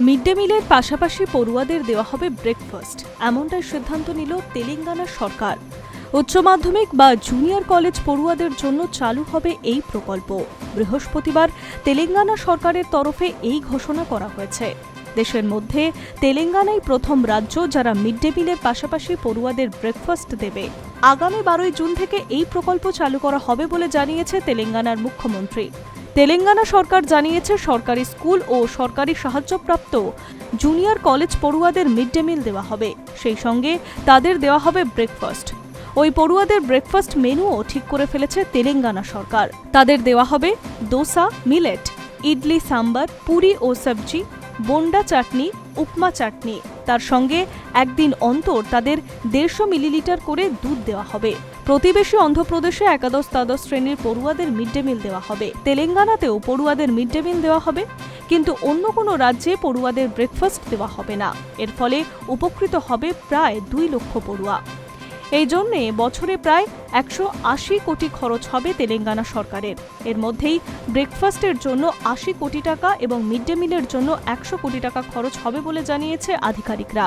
Mid day মিলের পাশাপাশি পড়ুয়াদের দেওয়া হবে ব্রেকফাস্ট, এমনটাই সিদ্ধান্ত নিল তেলেঙ্গানা সরকার। উচ্চ মাধ্যমিক বা জুনিয়র কলেজ পড়ুয়াদের জন্য চালু হবে এই প্রকল্প। বৃহস্পতিবার তেলেঙ্গানা সরকারের তরফে এই ঘোষণা করা হয়েছে। দেশের মধ্যে তেলেঙ্গানাই প্রথম রাজ্য যারা মিড ডে মিলের পাশাপাশি পড়ুয়াদের ব্রেকফাস্ট দেবে। আগামী 12 জুন থেকে এই প্রকল্প চালু করা হবে বলে জানিয়েছে তেলেঙ্গানার মুখ্যমন্ত্রী। তেলেঙ্গানা সরকার জানিয়েছে, সরকারি স্কুল ও সরকারি সাহায্যপ্রাপ্ত জুনিয়র কলেজ পড়ুয়াদের মিড ডে মিল দেওয়া হবে, সেই সঙ্গে তাদের দেওয়া হবে ব্রেকফাস্ট। ওই পড়ুয়াদের ব্রেকফাস্ট মেনুও ঠিক করে ফেলেছে তেলেঙ্গানা সরকার। তাদের দেওয়া হবে দোসা, মিলেট, ইডলি সাম্বার, পুরি ও সবজি, বোন্ডা চাটনি, উপমা চাটনি। তার সঙ্গে একদিন অন্তর তাদের 150 মিলিলিটার করে দুধ দেওয়া হবে। প্রতিবেশী অন্ধ্রপ্রদেশে একাদশ-দ্বাদশ শ্রেণীর পড়ুয়াদের মিড ডে মিল দেওয়া হবে। তেলেঙ্গানাতেও পড়ুয়াদের মিড ডে মিল দেওয়া হবে, কিন্তু অন্য কোনো রাজ্যে পড়ুয়াদের ব্রেকফাস্ট দেওয়া হবে না। এর ফলে উপকৃত হবে প্রায় 2 লক্ষ পড়ুয়া। এই জন্যে বছরে প্রায় 180 কোটি খরচ হবে তেলেঙ্গানা সরকারের। এর মধ্যেই ব্রেকফাস্টের জন্য 80 কোটি টাকা এবং মিড ডে মিলের জন্য 100 কোটি টাকা খরচ হবে বলে জানিয়েছে আধিকারিকরা।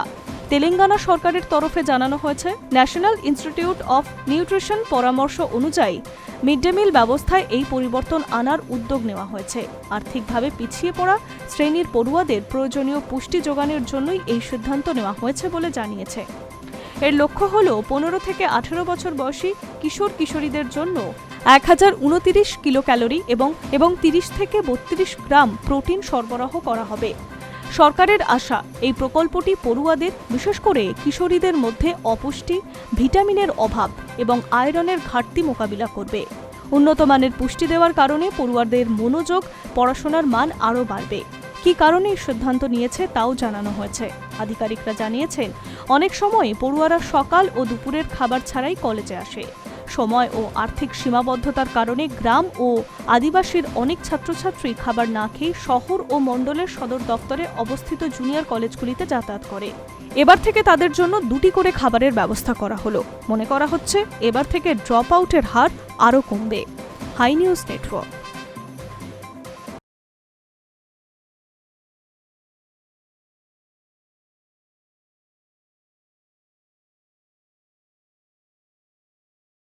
তেলেঙ্গানা সরকারের তরফে জানানো হয়েছে, ন্যাশনাল ইনস্টিটিউট অফ নিউট্রিশন পরামর্শ অনুযায়ী মিড ডে মিল ব্যবস্থায় এই পরিবর্তন আনার উদ্যোগ নেওয়া হয়েছে। আর্থিকভাবে পিছিয়ে পড়া শ্রেণীর পড়ুয়াদের প্রয়োজনীয় পুষ্টি যোগানের জন্যই এই সিদ্ধান্ত নেওয়া হয়েছে বলে জানিয়েছে। এর লক্ষ্য হল 15 থেকে 18 বছর বয়সী কিশোর কিশোরীদের জন্য 1029 কিলো ক্যালোরি এবং 30 থেকে 32 গ্রাম প্রোটিন সরবরাহ করা হবে। সরকারের আশা, এই প্রকল্পটি পড়ুয়াদের, বিশেষ করে কিশোরীদের মধ্যে অপুষ্টি, ভিটামিনের অভাব এবং আয়রনের ঘাটতি মোকাবিলা করবে। উন্নত মানের পুষ্টি দেওয়ার কারণে পড়ুয়াদের মনোযোগ, পড়াশোনার মান আরও বাড়বে। কী কারণে এই সিদ্ধান্ত নিয়েছে তাও জানানো হয়েছে। আধিকারিকরা জানিয়েছেন, অনেক সময় পড়ুয়ারা সকাল ও দুপুরের খাবার ছাড়াই কলেজে আসে। সময় ও আর্থিক সীমাবদ্ধতার কারণে গ্রাম ও আদিবাসীর অনেক ছাত্রছাত্রী খাবার না খেয়ে শহর ও মণ্ডলের সদর দফতরে অবস্থিত জুনিয়র কলেজগুলিতে যাতায়াত করে। এবার থেকে তাদের জন্য 2টি করে খাবারের ব্যবস্থা করা হলো। মনে করা হচ্ছে এবার থেকে ড্রপ আউটের হার আরও কমবে। Hi news network.